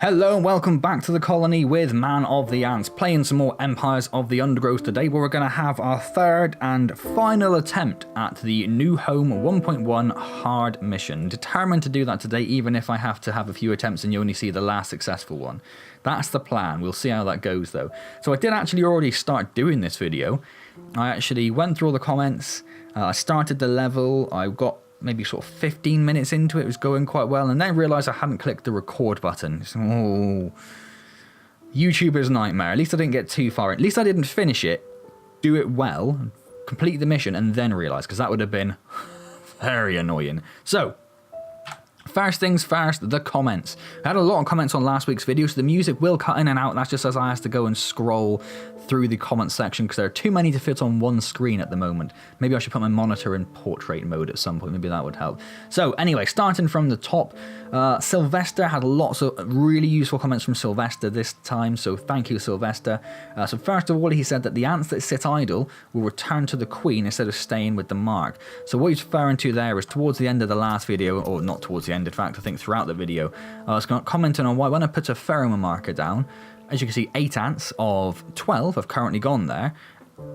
Hello and welcome back to the colony with Man of the Antz, playing some more Empires of the Undergrowth today, where we're going to have our third and final attempt at the New Home 1.1 hard mission. Determined to do that today, even if I have to have a few attempts and you only see the last successful one. That's the plan. We'll see how that goes though. So I did actually already start doing this video. I actually went through all the comments, I started the level, I got maybe sort of 15 minutes into it, was going quite well, and then realised I hadn't clicked the record button. So, YouTuber's nightmare. At least I didn't get too far in. At least I didn't finish it, do it well, complete the mission, and then realise, because that would have been very annoying. So, first things first, the comments. I had a lot of comments on last week's video, so the music will cut in and out. That's just as I have to go and scroll through the comment section because there are too many to fit on one screen at the moment. Maybe I should put my monitor in portrait mode at some point. Maybe that would help. So anyway, starting from the top, Sylvester had lots of really useful comments from Sylvester this time, so thank you, Sylvester. So first of all, he said that the ants that sit idle will return to the queen instead of staying with the mark. So what he's referring to there is towards the end of the last video, or not towards the end, in fact, I think throughout the video, I was commenting on why when I put a pheromone marker down, as you can see, 8 ants of 12 have currently gone there,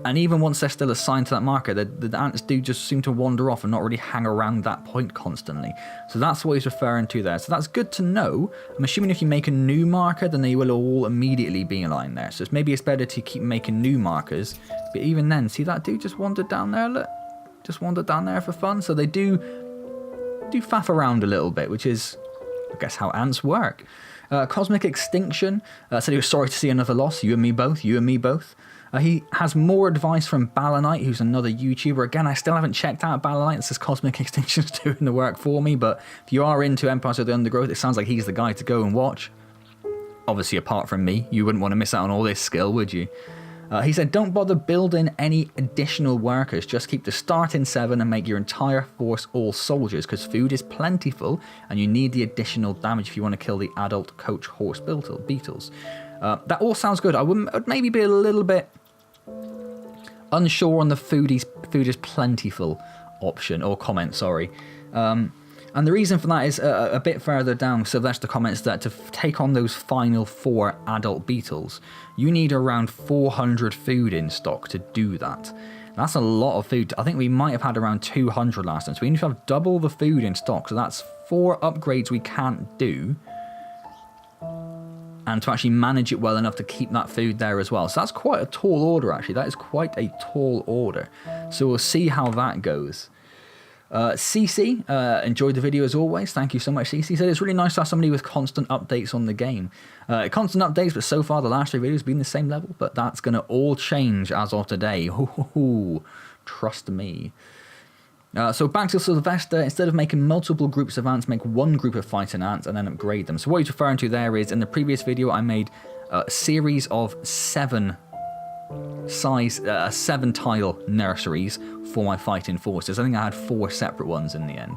and even once they're still assigned to that marker, the ants do just seem to wander off and not really hang around that point constantly. So that's what he's referring to there. So that's good to know. I'm assuming if you make a new marker, then they will all immediately be aligned there. So maybe it's better to keep making new markers. But even then, see that dude just wandered down there, look? Just wandered down there for fun. So they do faff around a little bit, which is, I guess, how ants work. Cosmic Extinction said he was sorry to see another loss. You and me both. You and me both. He has more advice from Balanite, who's another YouTuber. Again, I still haven't checked out Balanite. It says Cosmic Extinction's doing the work for me, but if you are into Empires of the Undergrowth, it sounds like he's the guy to go and watch. Obviously, apart from me, you wouldn't want to miss out on all this skill, would you? He said, don't bother building any additional workers. Just keep the start in 7 and make your entire force all soldiers, because food is plentiful and you need the additional damage if you want to kill the adult coach horse beetles. That all sounds good. I would maybe be a little bit unsure on the food is plentiful option, or comment, sorry. And the reason for that is a bit further down. Sylvester comments that to take on those final 4 adult beetles, you need around 400 food in stock to do that. That's a lot of food. I think we might have had around 200 last time. So we need to have double the food in stock. So that's 4 upgrades we can't do. And to actually manage it well enough to keep that food there as well. So that's quite a tall order, actually. That is quite a tall order. So we'll see how that goes. CC enjoyed the video as always. Thank you so much, CC. Said it's really nice to have somebody with constant updates on the game. Constant updates, but so far the last 3 videos have been the same level, but that's going to all change as of today. Trust me. So back to Sylvester, instead of making multiple groups of ants, make one group of fighting ants and then upgrade them. So what he's referring to there is, in the previous video I made a series of 7 tile nurseries for my fighting forces. I think I had 4 separate ones in the end.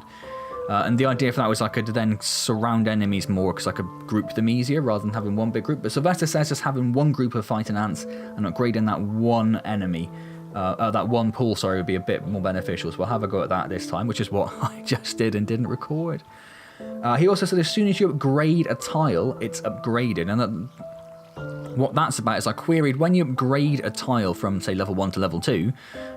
And the idea for that was I could then surround enemies more because I could group them easier rather than having one big group. But Sylvester says just having one group of fighting ants and upgrading that one enemy, that one pool, sorry, would be a bit more beneficial. So we'll have a go at that this time, which is what I just did and didn't record. He also said as soon as you upgrade a tile, it's upgraded. And what that's about is I queried, when you upgrade a tile from, say, level 1 to level 2,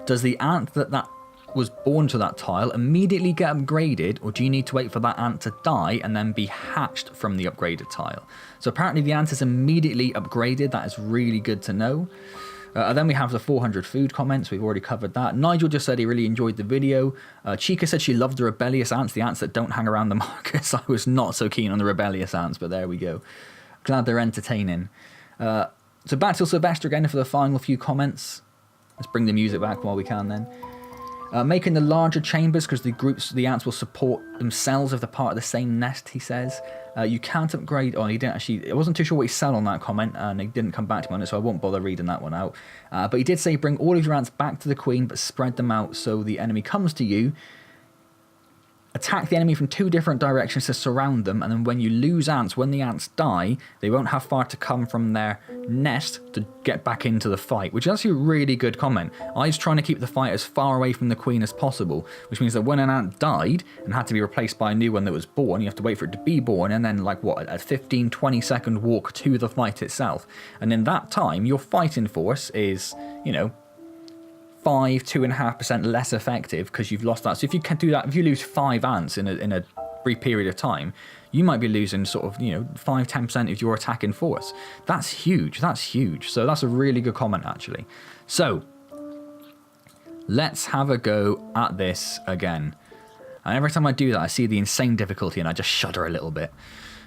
does the ant that was born to that tile immediately get upgraded, or do you need to wait for that ant to die and then be hatched from the upgraded tile? So apparently the ant is immediately upgraded. That is really good to know. Then we have the 400 food comments. We've already covered that. Nigel just said he really enjoyed the video. Chica said she loved the rebellious ants, the ants that don't hang around the markers. I was not so keen on the rebellious ants, but there we go. Glad they're entertaining. So back to Sylvester again for the final few comments. Let's bring the music back while we can then. Making the larger chambers because the ants will support themselves if they're part of the same nest, he says. You can't upgrade. Oh, he didn't actually. I wasn't too sure what he said on that comment, and he didn't come back to me on it, so I won't bother reading that one out. But he did say bring all of your ants back to the queen, but spread them out so the enemy comes to you. attack the enemy from 2 different directions to surround them, and then when you lose ants, when the ants die, they won't have far to come from their nest to get back into the fight, which is actually a really good comment. I was trying to keep the fight as far away from the queen as possible, which means that when an ant died and had to be replaced by a new one that was born, you have to wait for it to be born, and then like what, a 15-20 second walk to the fight itself. And in that time, your fighting force is, you know, 2.5% less effective because you've lost that. So if you can do that, if you lose 5 ants in a brief period of time, you might be losing sort of, you know, 5-10% of your attacking force. That's huge. That's huge. So that's a really good comment, actually. So let's have a go at this again. And every time I do that, I see the insane difficulty and I just shudder a little bit.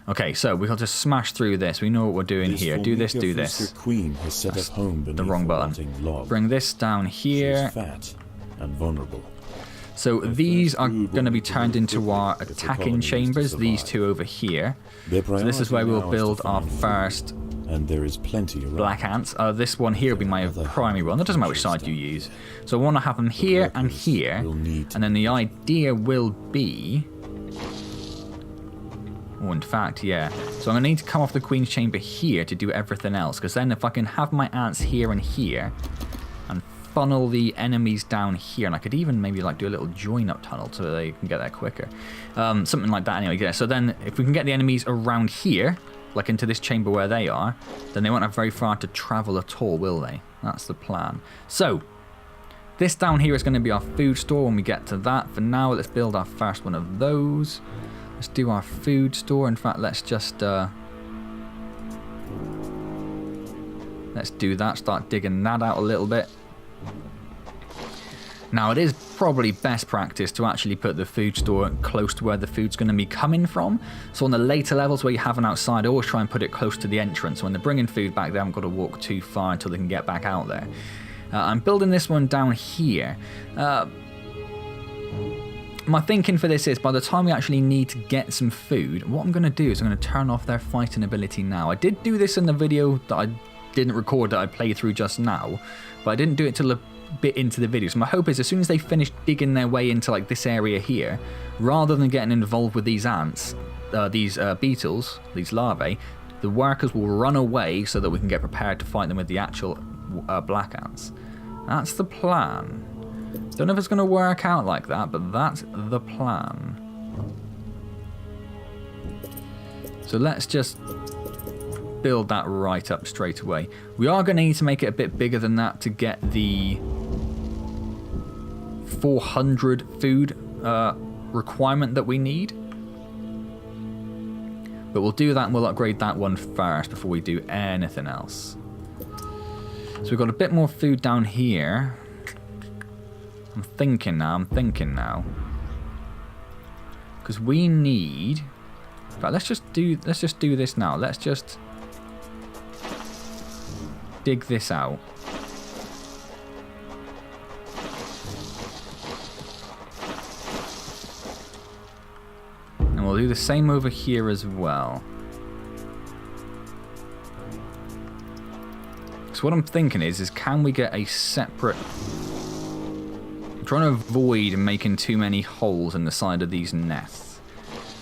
Okay, so we've got to smash through this. We know what we're doing here. Do this, do this. Queen has set up home beneath the wrong button. Bring this down here. She is fat and vulnerable. So these are going to be turned into our attacking chambers, these 2 over here. So this is where we'll build our first and there is plenty around. black ants. This one here will be my primary one. That doesn't matter which side you use. So I want to have them here and here. And then the idea will be... Oh, in fact, yeah. So I'm going to need to come off the Queen's Chamber here to do everything else. Because then if I can have my ants here and here and funnel the enemies down here, and I could even maybe like do a little join-up tunnel so they can get there quicker. Something like that anyway. Yeah. So then if we can get the enemies around here, like into this chamber where they are, then they won't have very far to travel at all, will they? That's the plan. So this down here is going to be our food store when we get to that. For now, let's build our first one of those. Let's do our food store. In fact, let's just let's do that. Start digging that out a little bit. Now, it is probably best practice to actually put the food store close to where the food's going to be coming from. So on the later levels where you have an outside, I always try and put it close to the entrance. When they're bringing food back, they haven't got to walk too far until they can get back out there. I'm building this one down here. My thinking for this is, by the time we actually need to get some food, what I'm going to do is I'm going to turn off their fighting ability now. I did do this in the video that I didn't record that I played through just now, but I didn't do it till a bit into the video. So my hope is as soon as they finish digging their way into like this area here, rather than getting involved with these ants, these beetles, these larvae, the workers will run away so that we can get prepared to fight them with the actual black ants. That's the plan. Don't know if it's going to work out like that, but that's the plan. So let's just build that right up straight away. We are going to need to make it a bit bigger than that to get the 400 food requirement that we need. But we'll do that and we'll upgrade that one first before we do anything else. So we've got a bit more food down here. I'm thinking now. Because we need... In fact, let's just do this now. Let's just dig this out. And we'll do the same over here as well. So what I'm thinking is can we get a separate... I'm trying to avoid making too many holes in the side of these nests.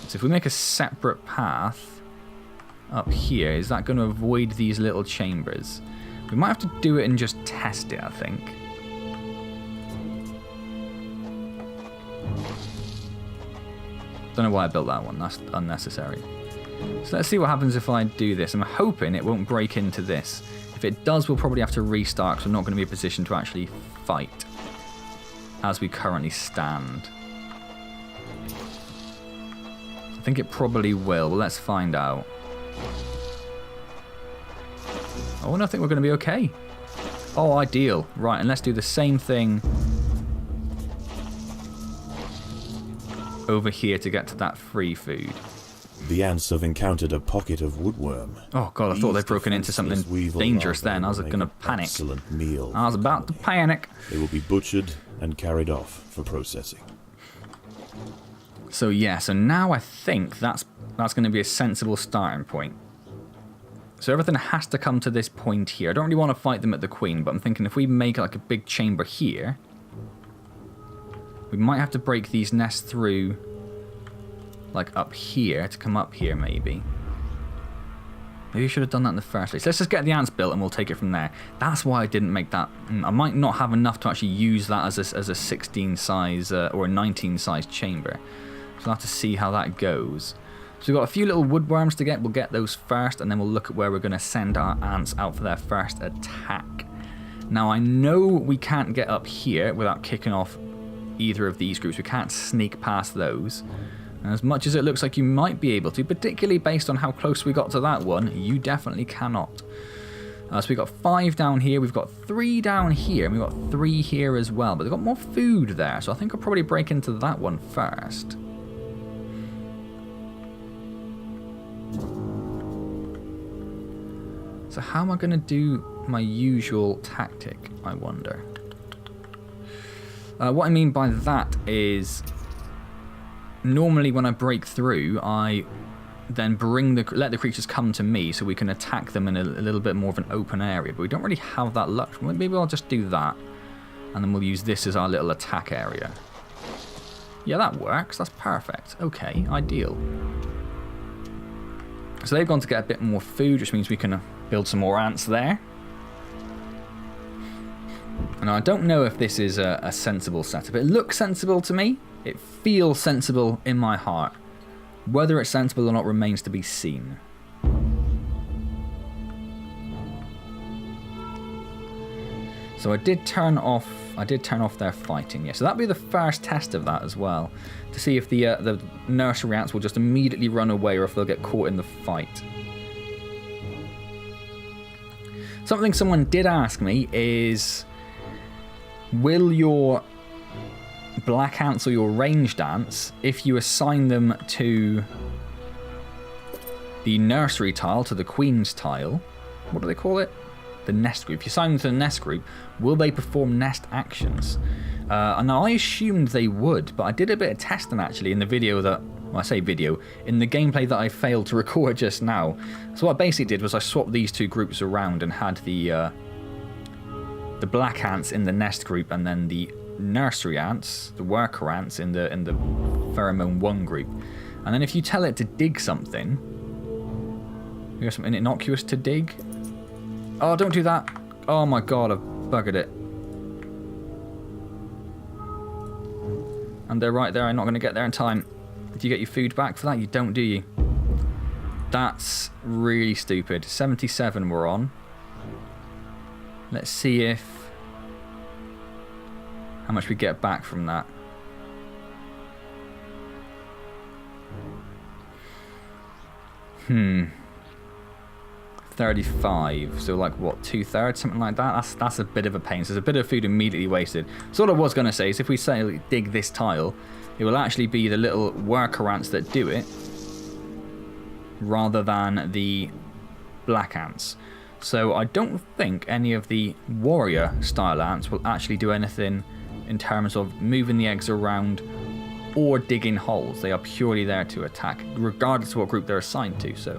So if we make a separate path up here, is that going to avoid these little chambers? We might have to do it and just test it, I think. Don't know why I built that one, that's unnecessary. So let's see what happens if I do this. I'm hoping it won't break into this. If it does, we'll probably have to restart because we're not going to be in a position to actually fight as we currently stand. I think it probably will. Well, let's find out. Oh, no, I think we're going to be okay. Oh, ideal. Right, and let's do the same thing over here to get to that free food. The ants have encountered a pocket of woodworm. Oh god, I thought they'd broken into something dangerous then. I was going to panic. Meal. I was about to panic. They will be butchered and carried off for processing. So yeah, so now I think that's going to be a sensible starting point. So everything has to come to this point here. I don't really want to fight them at the Queen, but I'm thinking if we make like a big chamber here, we might have to break these nests through like up here to come up here maybe. Maybe I should have done that in the first place. Let's just get the ants built and we'll take it from there. That's why I didn't make that. I might not have enough to actually use that as a 16 size or a 19 size chamber. So I'll have to see how that goes. So we've got a few little woodworms to get. We'll get those first and then we'll look at where we're going to send our ants out for their first attack. Now I know we can't get up here without kicking off either of these groups. We can't sneak past those. As much as it looks like you might be able to, particularly based on how close we got to that one, you definitely cannot. So we've got 5 down here, we've got 3 down here, and we've got 3 here as well. But they've got more food there, so I think I'll probably break into that one first. So how am I going to do my usual tactic, I wonder? What I mean by that is... normally when I break through, I then let the creatures come to me so we can attack them in a little bit more of an open area. But we don't really have that luxury. Maybe I'll just do that. And then we'll use this as our little attack area. Yeah, that works. That's perfect. Okay, ideal. So they've gone to get a bit more food, which means we can build some more ants there. And I don't know if this is a sensible setup. It looks sensible to me. It feels sensible in my heart. Whether it's sensible or not remains to be seen. So I did turn off their fighting. Yeah, so that'll be the first test of that as well, to see if the nursery ants will just immediately run away or if they'll get caught in the fight. Something someone did ask me is, will your black ants or your ranged ants, if you assign them to the nursery tile, to the queen's tile, what do they call it? The nest group. If you assign them to the nest group, will they perform nest actions? And I assumed they would, but I did a bit of testing actually in the video that, well, I say video, in the gameplay that I failed to record just now. So what I basically did was I swapped these two groups around and had the black ants in the nest group and then the nursery ants, the worker ants, in the pheromone 1 group. And then if you tell it to dig something, you got something innocuous to dig. Oh, don't do that. Oh my god, I've buggered it. And they're right there. I'm not going to get there in time. Did you get your food back for that? You don't, do you? That's really stupid. 77 we're on. Let's see if... how much we get back from that. Hmm. 35, so like what, 2/3, something like that. That's a bit of a pain. So there's a bit of food immediately wasted. So what I was going to say is if we say dig this tile, it will actually be the little worker ants that do it rather than the black ants. So I don't think any of the warrior style ants will actually do anything in terms of moving the eggs around or digging holes. They are purely there to attack, regardless of what group they're assigned to. So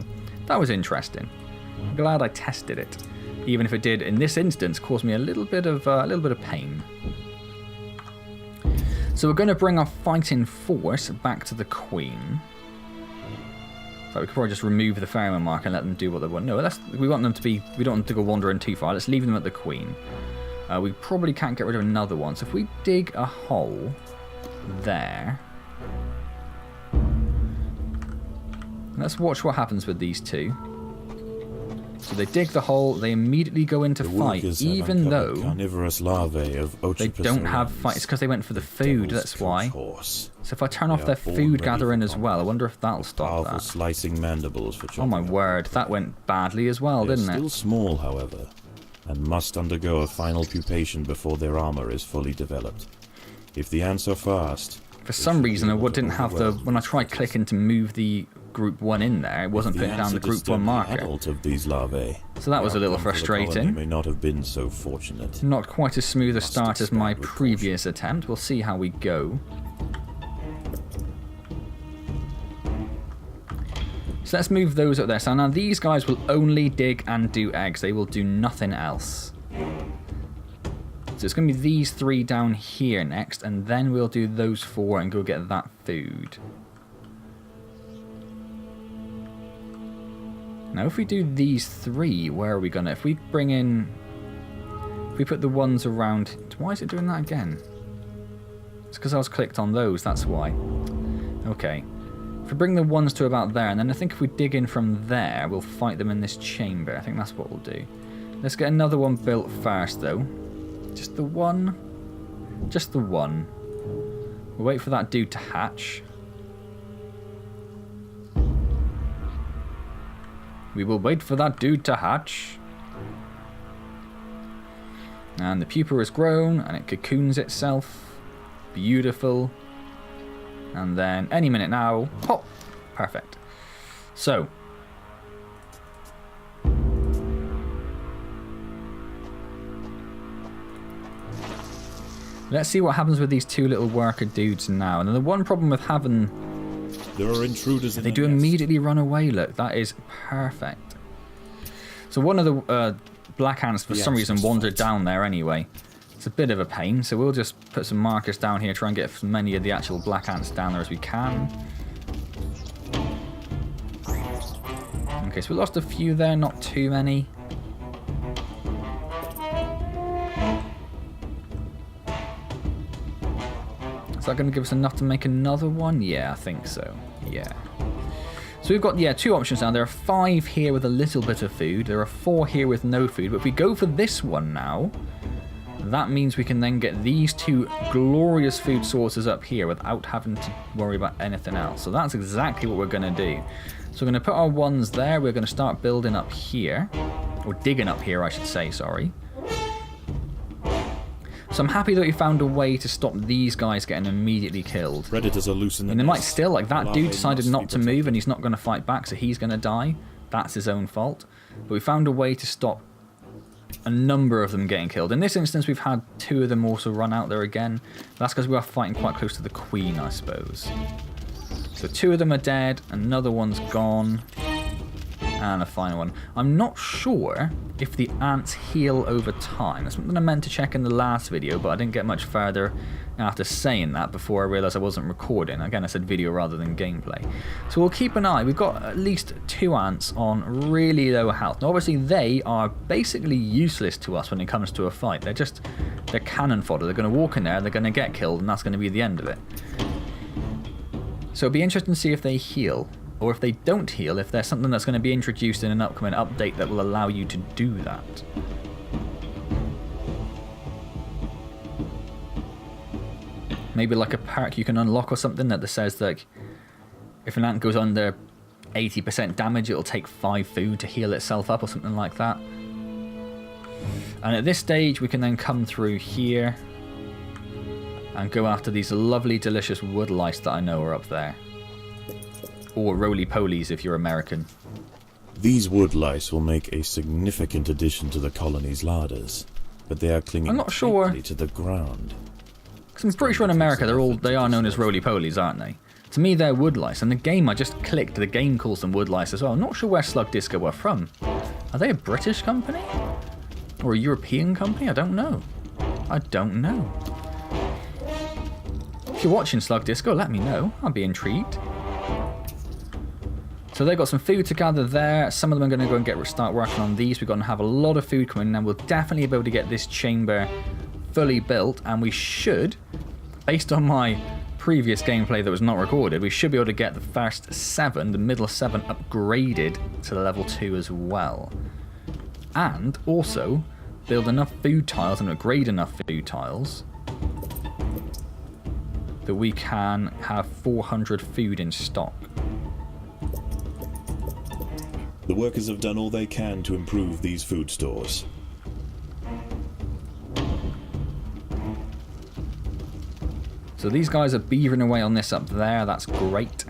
that was interesting. I'm glad I tested it, even if it did, in this instance, cause me a little bit of pain. So we're going to bring our fighting force back to the queen. So we could probably just remove the pheromone mark and let them do what they want. No, we want them to be. We don't want them to go wandering too far. Let's leave them at the queen. We probably can't get rid of another one. So if we dig a hole there, let's watch what happens with these two. So they dig the hole, they immediately go into fight, even though carnivorous larvae of they don't have fight. It's because they went for the food, that's why. So if I turn off their food gathering as well, I wonder if that'll stop that. Slicing mandibles for oh my word, that went badly as well, didn't it? They're still small, however, and must undergo a final pupation before their armor is fully developed. If the ants are fast... For some reason, I didn't have the... when I tried clicking to move the Group 1 in there, it wasn't putting down the Group 1 marker. Of these larvae, so that was a little frustrating. May not have been so fortunate. Not quite as smooth a start as my previous attempt. We'll see how we go. So let's move those up there. So now these guys will only dig and do eggs. They will do nothing else. So it's going to be these 3 down here next, and then we'll do those 4 and go get that food. Now, if we do these 3, where are we gonna... If we bring in... If we put the ones around... Why is it doing that again? It's because I was clicked on those, that's why. Okay. If we bring the ones to about there, and then I think if we dig in from there, we'll fight them in this chamber. I think that's what we'll do. Let's get another one built first, though. Just the one. Just the one. We'll wait for that dude to hatch. We will wait for that dude to hatch. And the pupa has grown, and it cocoons itself. Beautiful. And then, any minute now, pop! Perfect. So. Let's see what happens with these 2 little worker dudes now. And then the one problem with having... There are intruders in They do immediately run away, look. That is perfect. So one of the black ants, for some reason, wandered down there anyway. It's a bit of a pain, so we'll just put some markers down here, try and get as many of the actual black ants down there as we can. Okay, so we lost a few there, not too many. Is that going to give us enough to make another one? Yeah, I think so. Yeah. So we've got, 2 options now. There are 5 here with a little bit of food. There are 4 here with no food. But if we go for this one now, that means we can then get these 2 glorious food sources up here without having to worry about anything else. So that's exactly what we're going to do. So we're going to put our ones there. We're going to start building up here. Or digging up here, I should say, sorry. So I'm happy that we found a way to stop these guys getting immediately killed. Predators are loose in the And they might nest. still, like that dude decided not to move protected. and he's not going to fight back, so he's going to die. That's his own fault. But we found a way to stop a number of them getting killed. In this instance, we've had 2 of them also run out there again. That's because we are fighting quite close to the queen, I suppose. So 2 of them are dead, another one's gone, and a final one. I'm not sure if the ants heal over time. That's something I meant to check in the last video, but I didn't get much further after saying that before I realised I wasn't recording. Again, I said video rather than gameplay. So we'll keep an eye. We've got at least 2 ants on really low health. Now, obviously, they are basically useless to us when it comes to a fight. They're cannon fodder. They're going to walk in there, they're going to get killed, and that's going to be the end of it. So it'll be interesting to see if they heal. Or if they don't heal, if there's something that's going to be introduced in an upcoming update that will allow you to do that. Maybe like a perk you can unlock or something that says that if an ant goes under 80% damage, it'll take 5 food to heal itself up or something like that. And at this stage, we can then come through here and go after these lovely, delicious wood lice that I know are up there. Or roly-polies if you're American. These wood lice will make a significant addition to the colony's larders, but they are clinging I'm not sure. tightly to the ground. Because I'm pretty sure in America they are known as roly-polies, aren't they? To me, they're wood lice. And the game I just clicked, the game calls them wood lice as well. I'm not sure where Slug Disco are from. Are they a British company? Or a European company? I don't know. I don't know. If you're watching Slug Disco, let me know. I'd be intrigued. So they've got some food to gather there. Some of them are going to go and start working on these. We're going to have a lot of food coming in, and we'll definitely be able to get this chamber fully built. And we should, based on my previous gameplay that was not recorded, we should be able to get the first 7, the middle 7, upgraded to level 2 as well. And also build enough food tiles and upgrade enough food tiles that we can have 400 food in stock. The workers have done all they can to improve these food stores. So these guys are beavering away on this up there. That's great.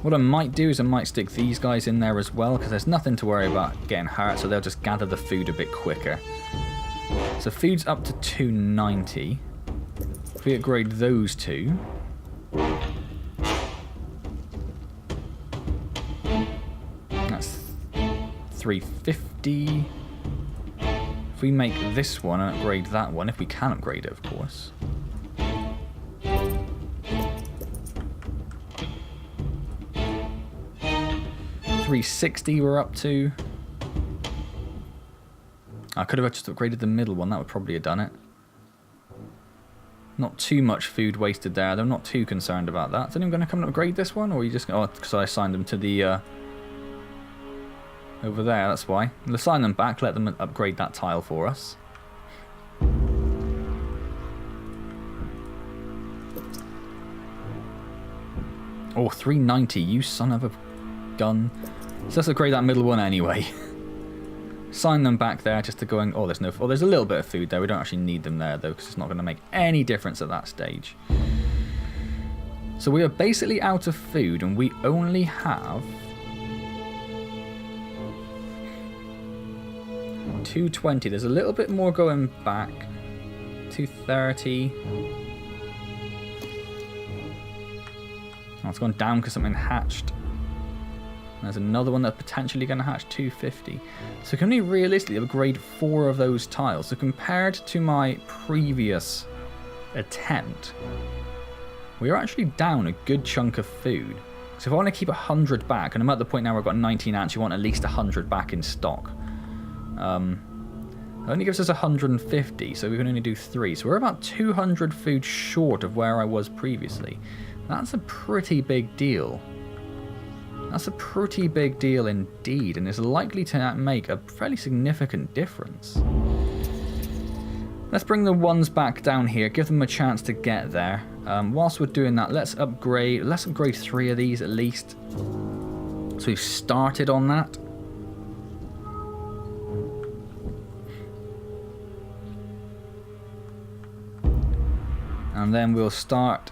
What I might do is I might stick these guys in there as well, because there's nothing to worry about getting hurt, so they'll just gather the food a bit quicker. So food's up to 290. If we upgrade those 2... that's 350. If we make this one and upgrade that one, if we can upgrade it, of course. 360 we're up to. I could have just upgraded the middle one. That would probably have done it. Not too much food wasted there. I'm not too concerned about that. Is anyone going to come and upgrade this one? Or are you just... Oh, because I assigned them to the... over there, that's why. We'll assign them back. Let them upgrade that tile for us. Oh, 390. You son of a gun. So let's upgrade that middle one anyway. Sign them back there just to go and... Oh, there's no... Oh, there's a little bit of food there. We don't actually need them there, though, because it's not going to make any difference at that stage. So we are basically out of food, and we only have... 220. There's a little bit more going back. 230. Oh, it's gone down because something hatched. There's another one that's potentially going to hatch, 250. So can we realistically upgrade 4 of those tiles? So compared to my previous attempt, we are actually down a good chunk of food. So if I want to keep 100 back, and I'm at the point now where I've got 19 ants, you want at least 100 back in stock. It only gives us 150, so we can only do 3. So we're about 200 food short of where I was previously. That's a pretty big deal. That's a pretty big deal indeed, and is likely to make a fairly significant difference. Let's bring the ones back down here, give them a chance to get there. Whilst we're doing that, let's upgrade 3 of these at least. So we've started on that. And then we'll start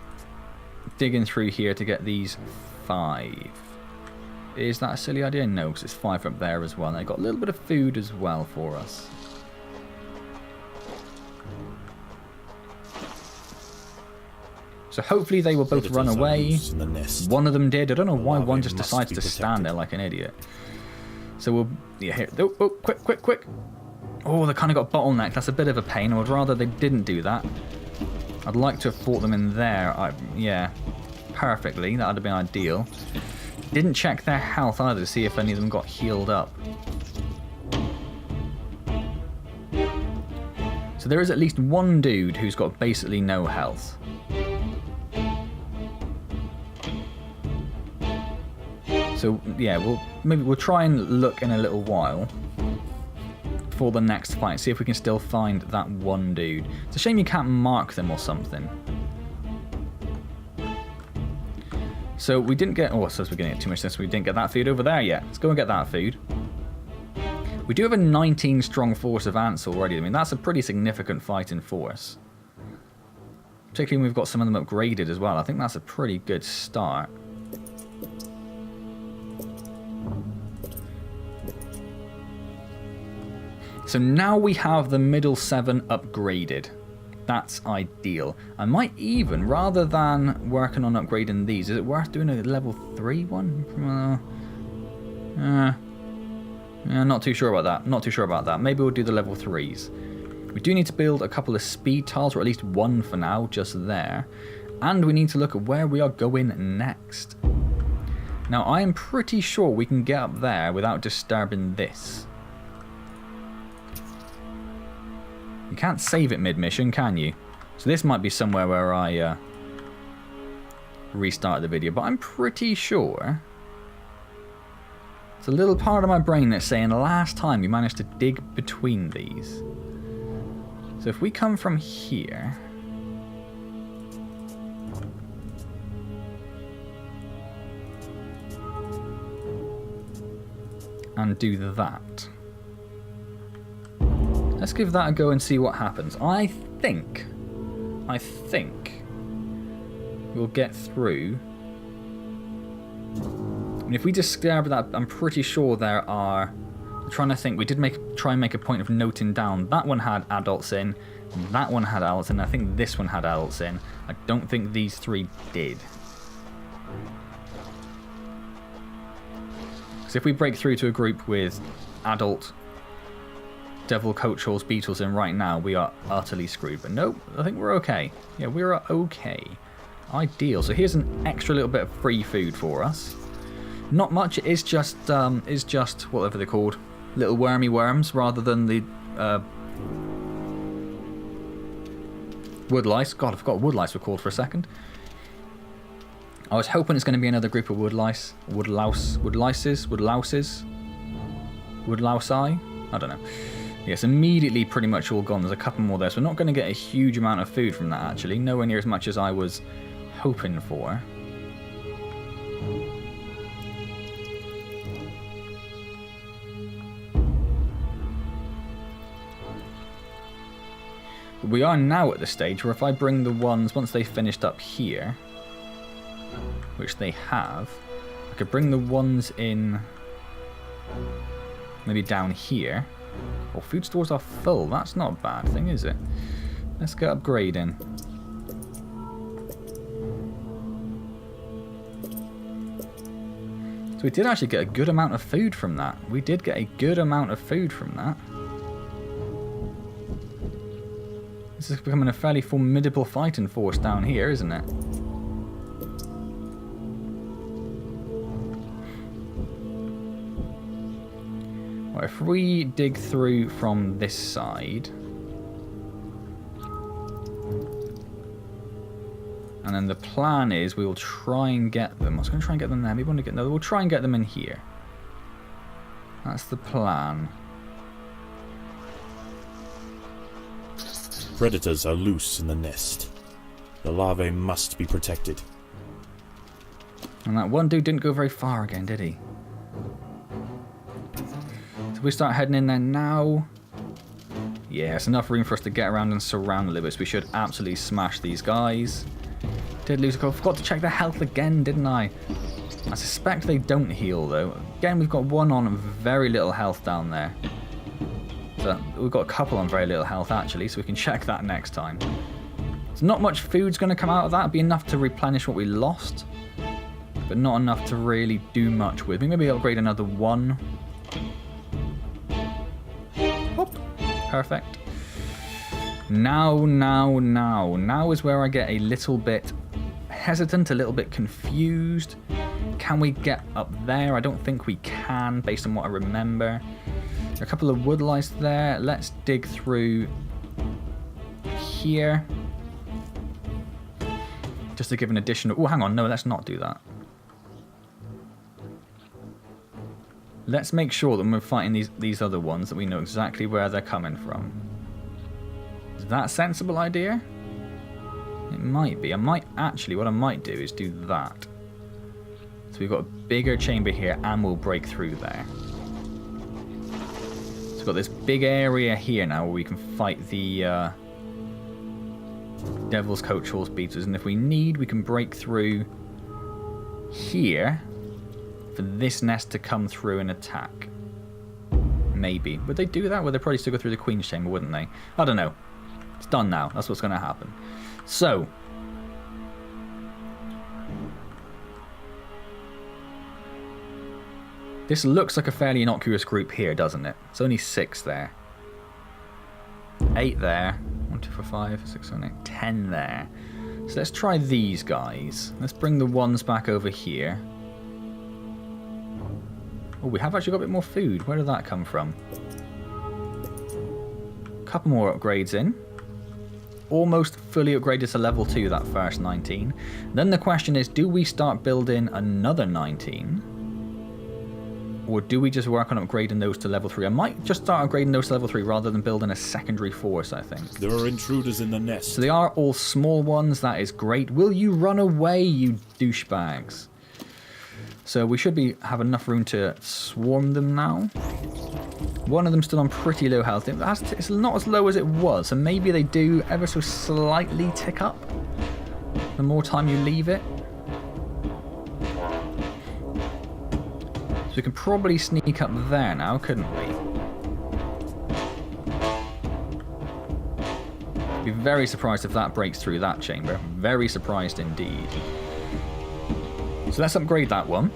digging through here to get these 5. Is that a silly idea? No, because it's 5 up there as well. And they got a little bit of food as well for us. So hopefully they will both run away. One of them did. I don't know why one just decides to stand there like an idiot. So we'll... Yeah, here. Oh, quick. Oh, they kind of got bottlenecked. That's a bit of a pain. I would rather they didn't do that. I'd like to have fought them in there. Yeah, perfectly. That would have been ideal. Didn't check their health either to see if any of them got healed up. So there is at least one dude who's got basically no health. So yeah, we'll try and look in a little while for the next fight. See if we can still find that one dude. It's a shame you can't mark them or something. So we didn't get... Oh, I suppose we're going to get too much since we didn't get that food over there yet. Let's go and get that food. We do have a 19 strong force of ants already. I mean, that's a pretty significant fighting force. Particularly when we've got some of them upgraded as well. I think that's a pretty good start. So now we have the middle 7 upgraded. That's ideal. I might even, rather than working on upgrading these, is it worth doing a level 3 one? Yeah, not too sure about that. Maybe we'll do the level 3s. We do need to build a couple of speed tiles, or at least one for now, just there. And we need to look at where we are going next. Now, I am pretty sure we can get up there without disturbing this. You can't save it mid-mission, can you? So this might be somewhere where I restart the video, but I'm pretty sure... It's a little part of my brain that's saying last time you managed to dig between these. So if we come from here... and do that... Let's give that a go and see what happens. I think we'll get through. And if we discover that, I'm pretty sure there are... I'm trying to think. We did try and make a point of noting down. That one had adults in. That one had adults in. I think this one had adults in. I don't think these 3 did. Because if we break through to a group with adult... Devil, Coach Horse, Beetles in right now, we are utterly screwed. But nope, I think we're okay. Yeah, we're okay. Ideal. So here's an extra little bit of free food for us. Not much. It is just whatever they're called, little wormy worms rather than the wood lice. God, I forgot what wood lice were called for a second. I was hoping it's going to be another group of wood lice, wood louses. I don't know. Yes, immediately pretty much all gone. There's a couple more there, so we're not going to get a huge amount of food from that actually. Nowhere near as much as I was hoping for. But we are now at the stage where if I bring the ones, once they finished up here, which they have, I could bring the ones in maybe down here. Oh, food stores are full. That's not a bad thing, is it? Let's get upgrading. So we did actually get a good amount of food from that. We did get a good amount of food from that. This is becoming a fairly formidable fighting force down here, isn't it? Well, if we dig through from this side, and then the plan is we will try and get them. I was going to try and get them there. Maybe we want to get another. We'll try and get them in here. That's the plan. Predators are loose in the nest. The larvae must be protected. And that one dude didn't go very far again, did he? So we start heading in there now. Yeah, it's enough room for us to get around and surround a little bit, so we should absolutely smash these guys. Did lose a couple. Forgot to check their health again, didn't I? I suspect they don't heal, though. Again, we've got one on very little health down there. So we've got a couple on very little health, actually, so we can check that next time. So not much food's going to come out of that. It'd be enough to replenish what we lost, but not enough to really do much with. Maybe upgrade another one. Hop. Perfect. Now is where I get a little bit hesitant, a little bit confused. Can we get up there? I don't think we can, based on what I remember. There are a couple of wood lice there. Let's dig through here. Just to give an additional... Oh, hang on. No, let's not do that. Let's make sure that when we're fighting these other ones that we know exactly where they're coming from. Is that a sensible idea? It might be. What I might do is do that. So we've got a bigger chamber here and we'll break through there. So we've got this big area here now where we can fight the Devil's Coach Horse Beaters, and if we need, we can break through here for this nest to come through and attack. Maybe. Would they do that? Would they probably still go through the Queen's Chamber, wouldn't they? I don't know. It's done now. That's what's going to happen. So, this looks like a fairly innocuous group here, doesn't it? It's only 6 there. 8 there. 1, 2, 4, 5, 6, 7, 8, 10 there. So let's try these guys. Let's bring the ones back over here. Oh, we have actually got a bit more food. Where did that come from? Couple more upgrades in. Almost fully upgraded to level 2, that first 19. Then the question is, do we start building another 19? Or do we just work on upgrading those to level 3? I might just start upgrading those to level 3 rather than building a secondary force, I think. There are intruders in the nest. So they are all small ones. That is great. Will you run away, you douchebags? So we should have enough room to swarm them now. One of them's still on pretty low health. It's not as low as it was, so maybe they do ever so slightly tick up the more time you leave it. So we can probably sneak up there now, couldn't we? Be very surprised if that breaks through that chamber. Very surprised indeed. So let's upgrade that one.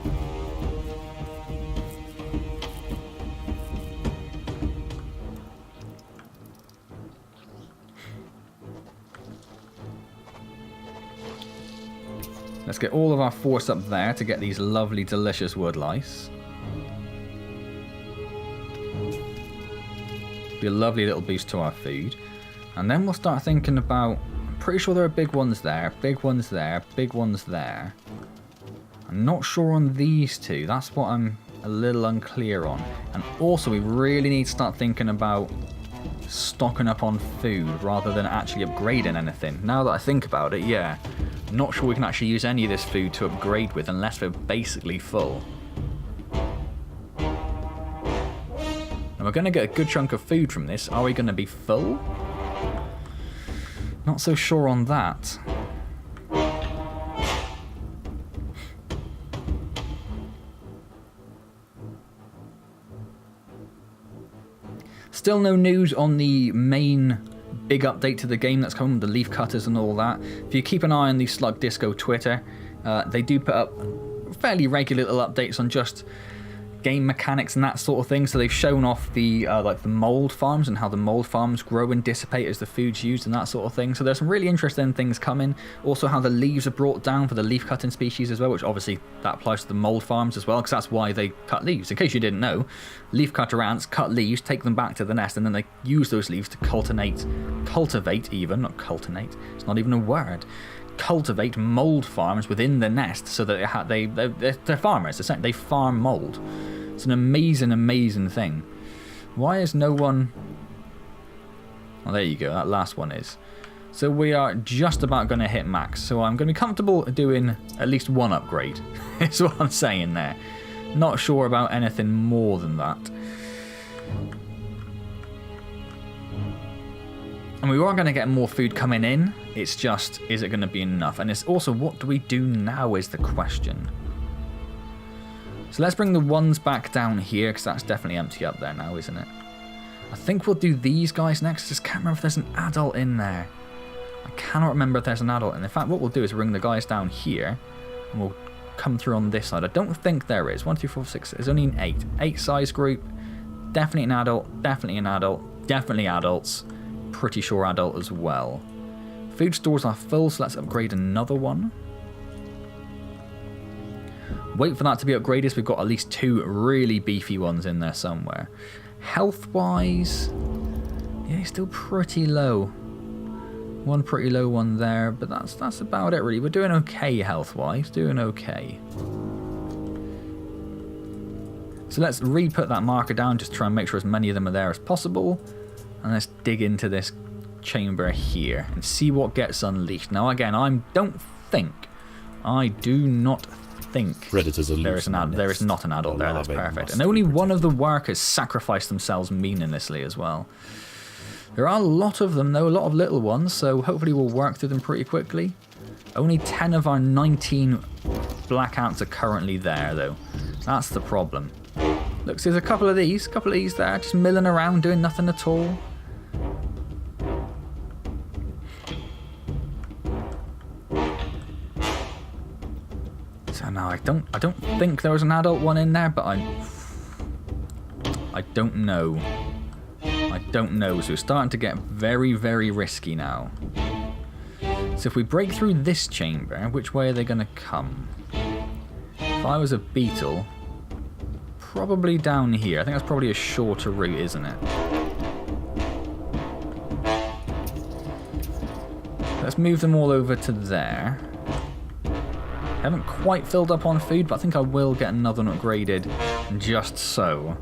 Let's get all of our force up there to get these lovely, delicious wood lice. Be a lovely little boost to our food. And then we'll start thinking about... I'm pretty sure there are big ones there, big ones there, big ones there. I'm not sure on these two. That's what I'm a little unclear on. And also, we really need to start thinking about stocking up on food rather than actually upgrading anything. Now that I think about it, yeah. I'm not sure we can actually use any of this food to upgrade with unless we're basically full. And we're going to get a good chunk of food from this. Are we going to be full? Not so sure on that. Still no news on the main big update to the game that's coming with the leaf cutters and all that. If you keep an eye on the Slug Disco Twitter, they do put up fairly regular little updates on just game mechanics and that sort of thing. So they've shown off the like the mold farms and how the mold farms grow and dissipate as the food's used and that sort of thing. So there's some really interesting things coming. Also how the leaves are brought down for the leaf cutting species as well, which obviously that applies to the mold farms as well, because that's why they cut leaves. In case you didn't know, leaf cutter ants cut leaves, take them back to the nest, and then they use those leaves to cultivate mold farms within the nest, so that they're farmers. They farm mold. It's an amazing, amazing thing. Why is no one... Well, there you go. That last one is. So we are just about going to hit max. So I'm going to be comfortable doing at least one upgrade. Is what I'm saying there. Not sure about anything more than that. And we are going to get more food coming in. It's just, is it going to be enough? And it's also, what do we do now is the question. So let's bring the ones back down here, because that's definitely empty up there now, isn't it? I think we'll do these guys next. I just can't remember if there's an adult in there. I cannot remember if there's an adult. And in fact, what we'll do is bring the guys down here, and we'll come through on this side. I don't think there is. 1, 2, 4, 6. There's only an 8. 8 size group. Definitely an adult. Definitely an adult. Definitely adults. Pretty sure adult as well. Food stores are full, so let's upgrade another one. Wait for that to be upgraded, so we've got at least 2 really beefy ones in there somewhere. Health-wise, yeah, still pretty low. One pretty low one there, but that's about it really. We're doing okay health-wise, doing okay. So let's re-put that marker down, just try and make sure as many of them are there as possible. And let's dig into this chamber here and see what gets unleashed. Now again, I do not think Predators are there is not an adult there. That's perfect. And only one of the workers sacrificed themselves meaninglessly as well. There are a lot of them though, a lot of little ones, so hopefully we'll work through them pretty quickly. Only 10 of our 19 black ants are currently there though. That's the problem. Look, so there's a couple of these there, just milling around doing nothing at all. So now I don't think there was an adult one in there, but I don't know. I don't know. So it's starting to get very, very risky now. So if we break through this chamber, which way are they going to come? If I was a beetle, probably down here. I think that's probably a shorter route, isn't it? Let's move them all over to there. I haven't quite filled up on food, but I think I will get another one upgraded just so.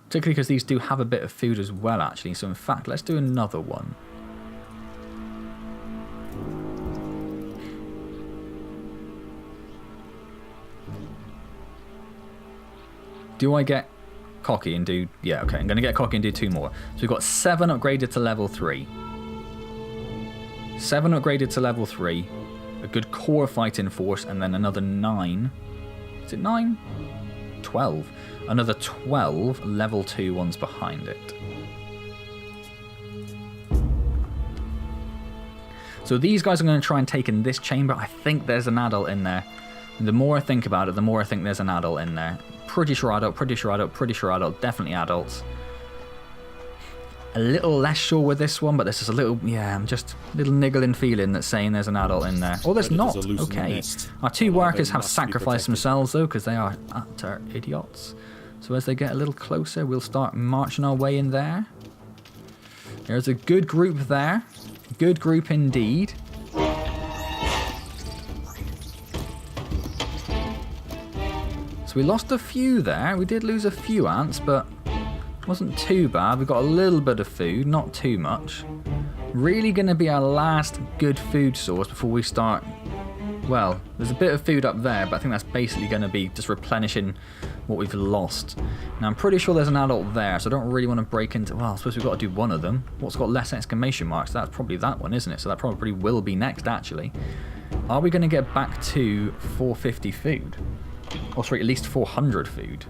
Particularly because these do have a bit of food as well, actually. So in fact, let's do another one. Do I get cocky and do... Yeah, okay, I'm going to get cocky and do 2 more. So we've got 7 upgraded to level 3. 7 upgraded to level 3. A good core fighting force, and then another 9. Is it 9? 12. Another 12 level 2 ones behind it. So these guys are going to try and take in this chamber. I think there's an adult in there. The more I think about it, the more I think there's an adult in there. Pretty sure adult, pretty sure adult, pretty sure adult, definitely adults. a little less sure with this one, but there's just a little, yeah, I'm just a little niggling feeling that's saying there's an adult in there. Oh, there's not. Okay. Our two workers have sacrificed themselves, though, because they are utter idiots. So as they get a little closer, we'll start marching our way in there. There's a good group there. Good group indeed. So we lost a few there. We did lose a few ants, but it wasn't too bad. We got a little bit of food, not too much. Really going to be our last good food source before we start. Well, there's a bit of food up there, but I think that's basically going to be just replenishing what we've lost. Now, I'm pretty sure there's an adult there, so I don't really want to break into... Well, I suppose we've got to do one of them. What's got less exclamation marks? That's probably that one, isn't it? So that probably will be next, actually. Are we going to get back to 450 food? Or sorry, at least 400 food?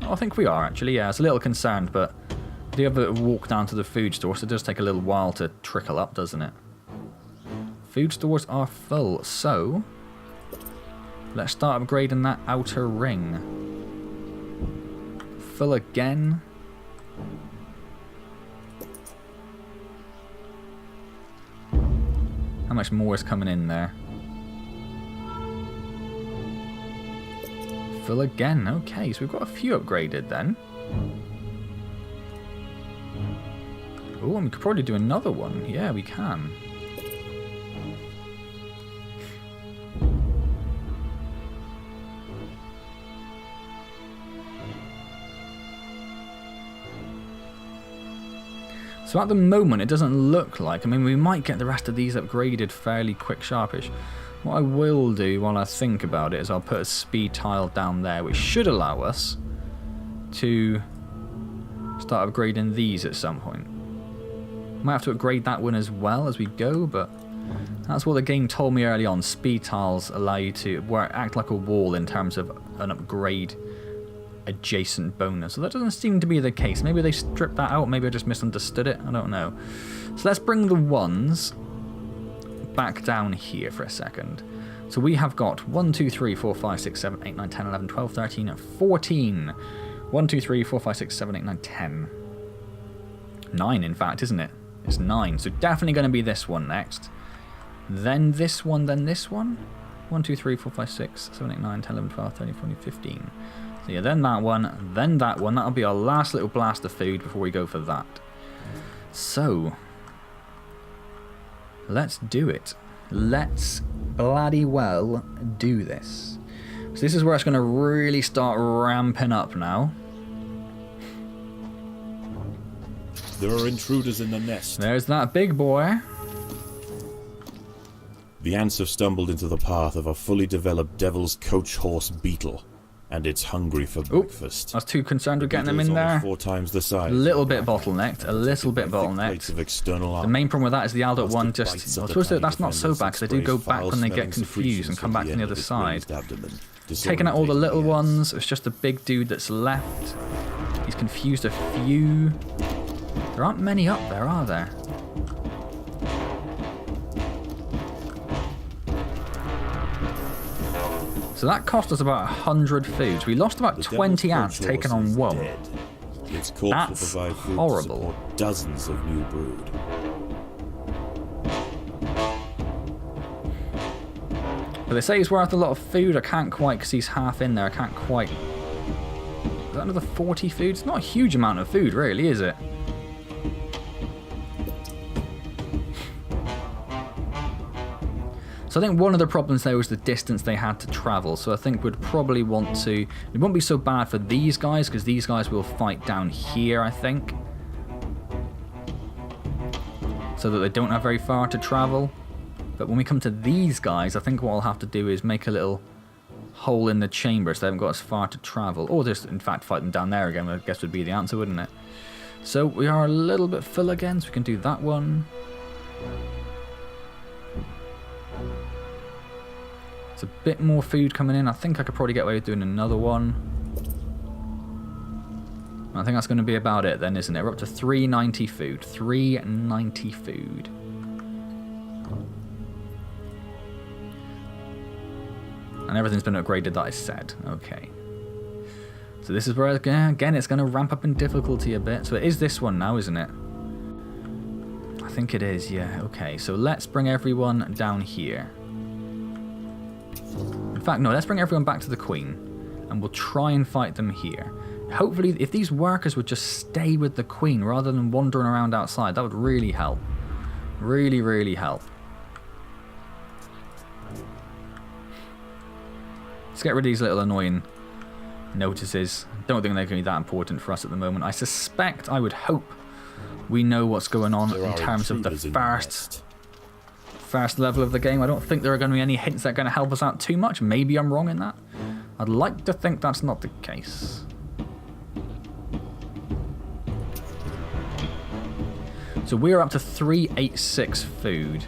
Oh, I think we are, actually. Yeah, it's a little concerned, but we do have a walk down to the food store, so it does take a little while to trickle up, doesn't it? Food stores are full, so... let's start upgrading that outer ring. Full again. How much more is coming in there? Full again. Okay, so we've got a few upgraded then. Oh, and we could probably do another one. Yeah, we can. So at the moment, it doesn't look like... I mean, we might get the rest of these upgraded fairly quick sharpish. What I will do while I think about it is I'll put a speed tile down there, which should allow us to start upgrading these at some point. Might have to upgrade that one as well as we go, but that's what the game told me early on. Speed tiles allow you to act like a wall in terms of an upgrade adjacent bonus. So that doesn't seem to be the case. Maybe they stripped that out. Maybe I just misunderstood it. I don't know. So let's bring the ones back down here for a second. So we have got 1, 2, 3, 4, 5, 6, 7, 8, 9, 10, 11, 12, 13, 14. 1, 2, 3, 4, 5, 6, 7, 8, 9, 10. 9, in fact, isn't it? It's 9. So definitely going to be this one next. Then this one, then this one. 1, 2, 3, 4, 5, 6, 7, 8, 9, 10, 11, 12, 13, 14, 15. So yeah, then that one, then that one. That'll be our last little blast of food before we go for that. So, let's do it. Let's bloody well do this. So this is where it's going to really start ramping up now. There are intruders in the nest. There's that big boy. The ants have stumbled into the path of a fully developed devil's coach horse beetle, and it's hungry for breakfast. I was too concerned with getting them in there. 4 times the size. A little bit bottlenecked. A little bit bottlenecked. The main problem with that is the adult one just... I suppose that's not so bad because they do go back when they get confused and come back from the other side. Taking out all the little ones. It's just a big dude that's left. He's confused a few. There aren't many up there, are there? So that cost us about 100 foods. We lost about 20 ants taken on one. Its corpse will provide food horrible. to support dozens of new brood. But they say he's worth a lot of food. I can't quite, because he's half in there. I can't quite... Is that another 40 food? It's not a huge amount of food, really, is it? So I think one of the problems there was the distance they had to travel. So I think we'd probably want to... It won't be so bad for these guys, because these guys will fight down here, I think. So that they don't have very far to travel. But when we come to these guys, I think what I'll have to do is make a little hole in the chamber so they haven't got as far to travel. Or just, in fact, fight them down there again, I guess would be the answer, wouldn't it? So we are a little bit full again, so we can do that one. It's a bit more food coming in. I think I could probably get away with doing another one. I think that's going to be about it then, isn't it? We're up to 390 food. 390 food. And everything's been upgraded that I said. Okay. So this is where, again, it's going to ramp up in difficulty a bit. So it is this one now, isn't it? I think it is, yeah. Okay, so let's bring everyone down here. In fact, no, let's bring everyone back to the Queen. And we'll try and fight them here. Hopefully, if these workers would just stay with the Queen rather than wandering around outside, that would really help. Really, really help. Let's get rid of these little annoying notices. Don't think they're going to be that important for us at the moment. I suspect, I would hope, we know what's going on in terms of the first level of the game. I don't think there are going to be any hints that are going to help us out too much. Maybe I'm wrong in that. I'd like to think that's not the case. So we're up to 386 food.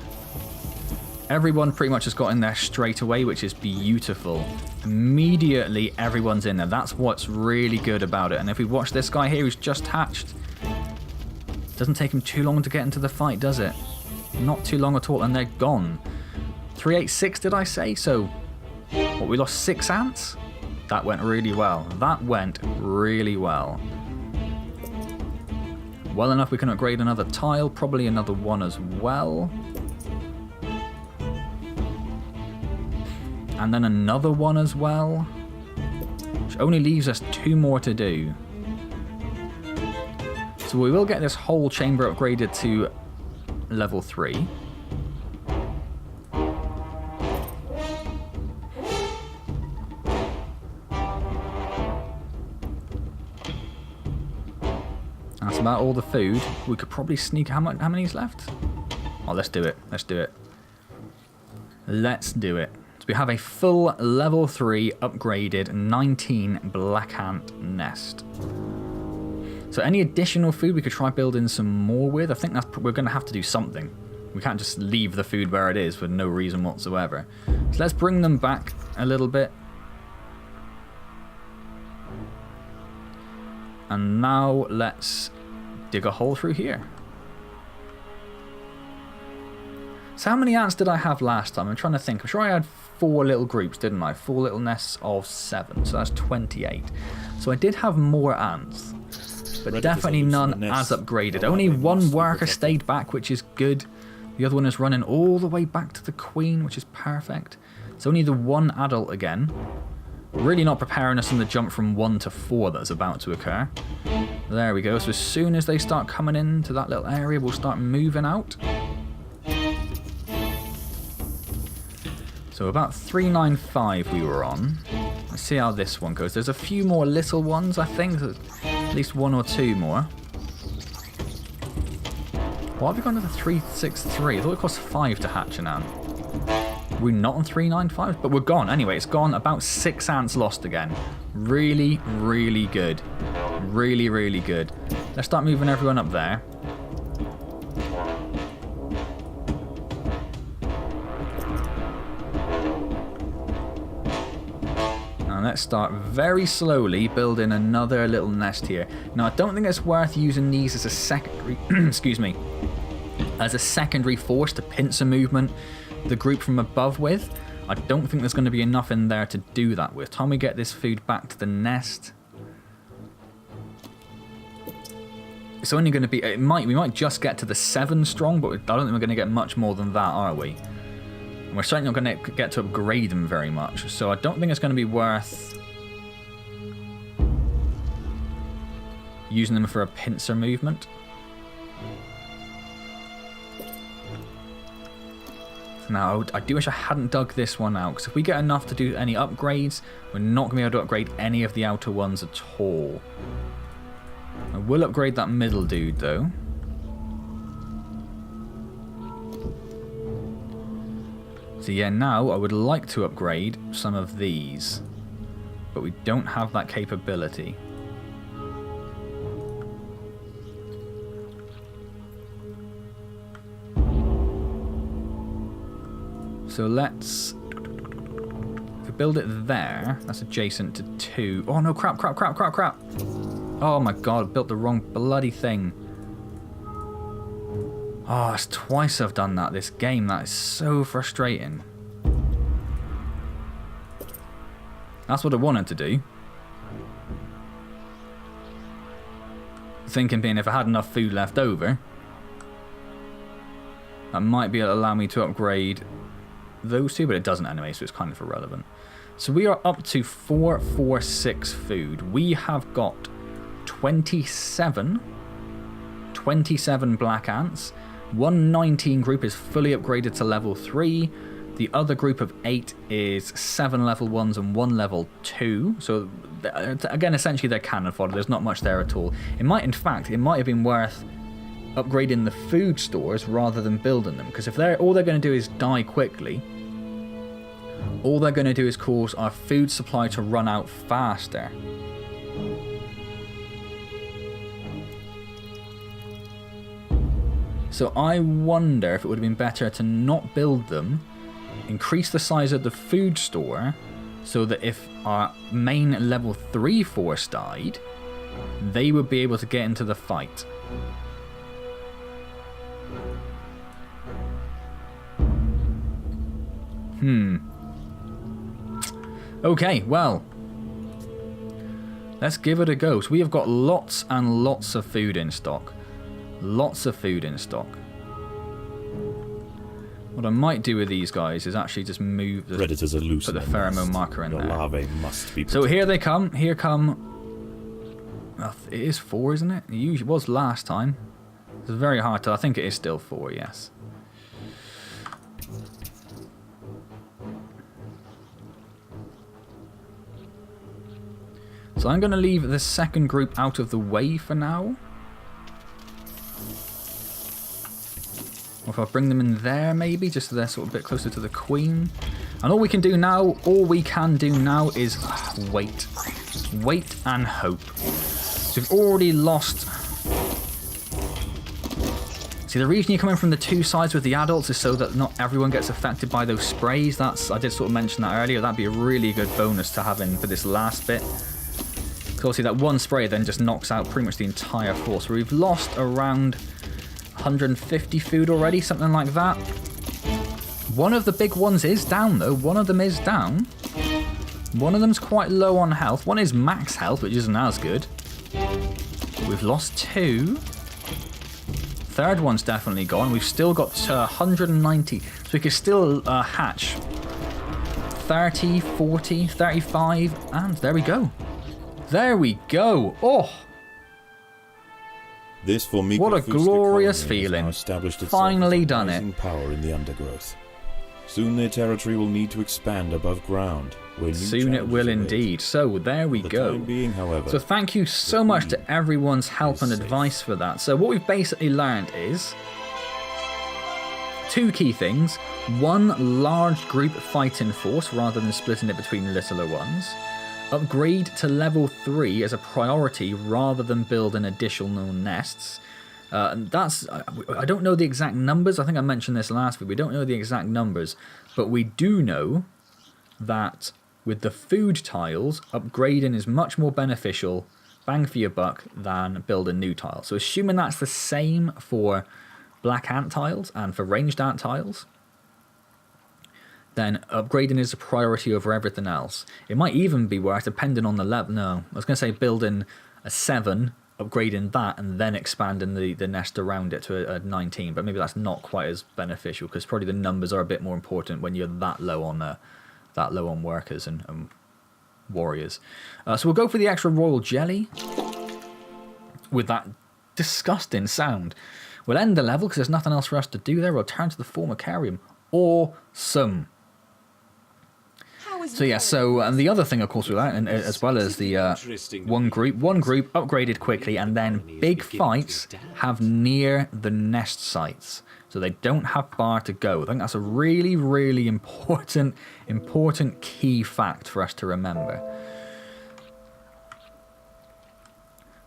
Everyone pretty much has got in there straight away, which is beautiful. Immediately, everyone's in there. That's what's really good about it. And if we watch this guy here who's just hatched, it doesn't take him too long to get into the fight, does it? Not too long at all, and they're gone. 386, did I say? So, what, we lost 6 ants? That went really well. That went really well. Well enough we can upgrade another tile, probably another one as well. And then another one as well. Which only leaves us 2 more to do. So we will get this whole chamber upgraded to level 3. That's about all the food. We could probably sneak... How many's left? Oh, let's do it. Let's do it. Let's do it. So we have a full level 3 upgraded 19 black ant nest. So any additional food we could try building some more with. I think that's we're going to have to do something. We can't just leave the food where it is for no reason whatsoever. So let's bring them back a little bit. And now let's dig a hole through here. So how many ants did I have last time? I'm trying to think. I'm sure I had 4 little groups, didn't I? 4 little nests of 7. So that's 28. So I did have more ants. But definitely none as upgraded. Only 1 worker stayed back, which is good. The other one is running all the way back to the Queen, which is perfect. It's only the 1 adult again. Really not preparing us on the jump from 1 to 4 that's about to occur. There we go. So as soon as they start coming into that little area, we'll start moving out. So about 395 we were on. Let's see how this one goes. There's a few more little ones, I think. At least 1 or 2 more. Why have we gone to the 363? I thought it cost 5 to hatch an ant. We're not on 395, but we're gone. Anyway, it's gone. About 6 ants lost again. Really, really good. Really, really good. Let's start moving everyone up there. And let's start very slowly building another little nest here. Now, I don't think it's worth using these as a secondary, excuse me, as a secondary force to pincer movement the group from above with. I don't think there's going to be enough in there to do that with. Time we get this food back to the nest. It's only going to be, we might just get to the 7 strong, but I don't think we're going to get much more than that, are we? And we're certainly not going to get to upgrade them very much, so I don't think it's going to be worth using them for a pincer movement. Now, I do wish I hadn't dug this one out, because if we get enough to do any upgrades, we're not going to be able to upgrade any of the outer ones at all. I will upgrade that middle dude, though. So yeah, now I would like to upgrade some of these, but we don't have that capability. So let's... If we build it there, that's adjacent to 2. Oh no, crap. Oh my god, I built the wrong bloody thing. Oh, it's twice I've done that this game. That is so frustrating. That's what I wanted to do. Thinking being if I had enough food left over, That might be allow me to upgrade those two, but it doesn't anyway, so it's kind of irrelevant. So we are up to 446 food. We have got 27 black ants. 119 group is fully upgraded to level 3. The other group of 8 is 7 level 1s and 1 level 2. So again, essentially they're cannon fodder. There's not much there at all. It might have been worth upgrading the food stores rather than building them, because if all they're going to do is die quickly, all they're going to do is cause our food supply to run out faster. So I wonder if it would have been better to not build them, increase the size of the food store, so that if our main level 3 force died, they would be able to get into the fight. Okay, well, let's give it a go. So we have got lots and lots of food in stock. Lots of food in stock. What I might do with these guys is actually just move the, Predators are loose, put the pheromone marker in Your there. larvae must be protected. So here they come. Here come... Well, it is 4, isn't it? It usually was last time. It's very hard to... I think it is still 4, yes. So I'm going to leave the second group out of the way for now. Or if I bring them in there, maybe, just so they're sort of a bit closer to the queen. And all we can do now is wait. Wait and hope. So we've already lost... See, the reason you're coming from the two sides with the adults is so that not everyone gets affected by those sprays. I did sort of mention that earlier. That'd be a really good bonus to have in for this last bit. Because obviously that one spray then just knocks out pretty much the entire force. So we've lost around 150 food already, something like that. One of the big ones is down though. One of them is down. One of them's quite low on health. One is max health, which isn't as good. We've lost 2. Third one's definitely gone. We've still got 190. So we could still hatch 30, 40, 35, and there we go. There we go. Oh! This Formica What a glorious colony has now feeling. established itself Finally as a done it. rising power in the Undergrowth. Soon their territory will need to expand above ground. Where new Soon it will challenges await. indeed. So there we For the go. time being, however, So thank you so much to everyone's help and is safe. advice for that. So what we've basically learned is 2 key things. 1, large group fighting force rather than splitting it between littler ones. Upgrade to level 3 as a priority rather than building additional nests. And that's, I don't know the exact numbers. I think I mentioned this last week. We don't know the exact numbers, but we do know that with the food tiles, upgrading is much more beneficial, bang for your buck, than building new tiles. So assuming that's the same for black ant tiles and for ranged ant tiles, then upgrading is a priority over everything else. It might even be worth, depending on the level. No, I was going to say building a 7, upgrading that, and then expanding the nest around it to a 19. But maybe that's not quite as beneficial, because probably the numbers are a bit more important when you're that low on workers and warriors. So we'll go for the extra royal jelly with that disgusting sound. We'll end the level because there's nothing else for us to do there. We'll turn to the Formicarium. Awesome. So yeah, and the other thing, of course, with that, and as well as the one group upgraded quickly, and then big fights have near the nest sites, so they don't have far to go. I think that's a really, really important key fact for us to remember.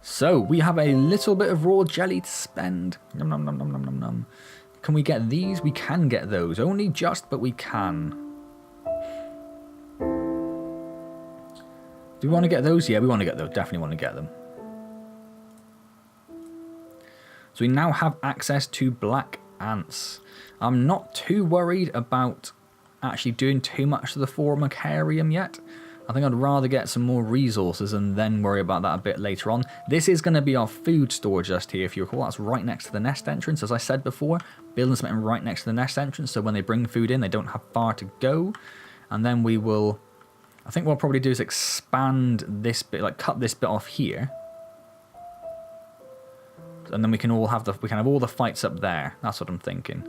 So we have a little bit of raw jelly to spend. Nom, nom, nom, nom, nom, nom, nom. Can we get these? We can get those. Only just, but we can. Do we want to get those? Yeah, we want to get those. Definitely want to get them. So we now have access to black ants. I'm not too worried about actually doing too much to the Formicarium yet. I think I'd rather get some more resources and then worry about that a bit later on. This is going to be our food store just here, if you recall. That's right next to the nest entrance, as I said before. Building something right next to the nest entrance, so when they bring food in, they don't have far to go. And then we will... I think what we'll probably do is expand this bit, like cut this bit off here. And then we can all have all the fights up there. That's what I'm thinking.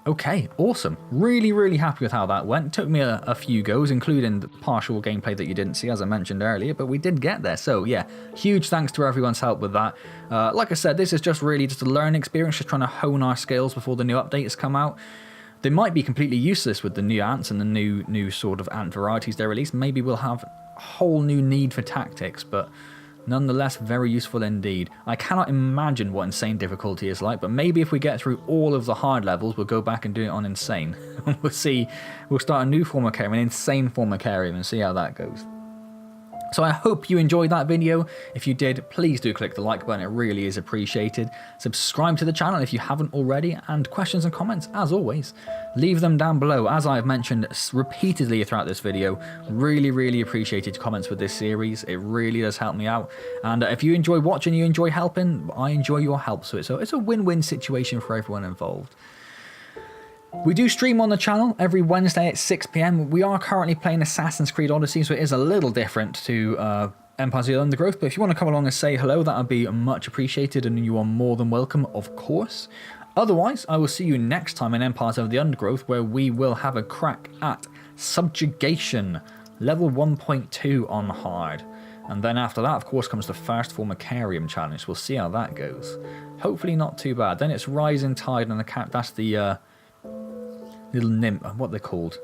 Okay, awesome. Really, really happy with how that went. It took me a few goes, including the partial gameplay that you didn't see, as I mentioned earlier, but we did get there. So yeah, huge thanks to everyone's help with that. Like I said, this is just really just a learning experience, just trying to hone our skills before the new updates come out. They might be completely useless with the new ants and the new sort of ant varieties they release. Maybe we'll have a whole new need for tactics, but nonetheless, very useful indeed. I cannot imagine what insane difficulty is like, but maybe if we get through all of the hard levels, we'll go back and do it on insane. We'll start a new formicarium, an insane formicarium, and see how that goes. So I hope you enjoyed that video. If you did, please do click the like button. It really is appreciated. Subscribe to the channel if you haven't already, and questions and comments, as always, leave them down below. As I've mentioned repeatedly throughout this video, really, really appreciated comments with this series. It really does help me out. And if you enjoy watching, you enjoy helping, I enjoy your help. So it's a win-win situation for everyone involved. We do stream on the channel every Wednesday at 6 PM. We are currently playing Assassin's Creed Odyssey, so it is a little different to Empires of the Undergrowth, but if you want to come along and say hello, that would be much appreciated, and you are more than welcome, of course. Otherwise, I will see you next time in Empires of the Undergrowth, where we will have a crack at Subjugation, level 1.2 on hard. And then after that, of course, comes the first Formicarium challenge. We'll see how that goes. Hopefully not too bad. Then it's Rising Tide, and that's the... little nymph, what are they called?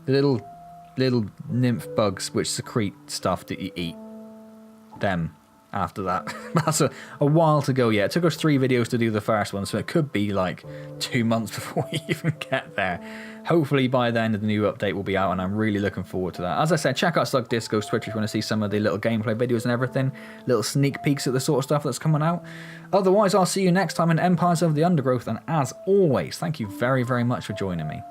The little nymph bugs which secrete stuff that you eat. Them after that. That's a while to go yet. It took us 3 videos to do the first one, so it could be like 2 months before we even get there. Hopefully by then the new update will be out, and I'm really looking forward to that. As I said, check out Slug Disco's Twitch if you want to see some of the little gameplay videos and everything. Little sneak peeks at the sort of stuff that's coming out. Otherwise, I'll see you next time in Empires of the Undergrowth, and as always, thank you very, very much for joining me.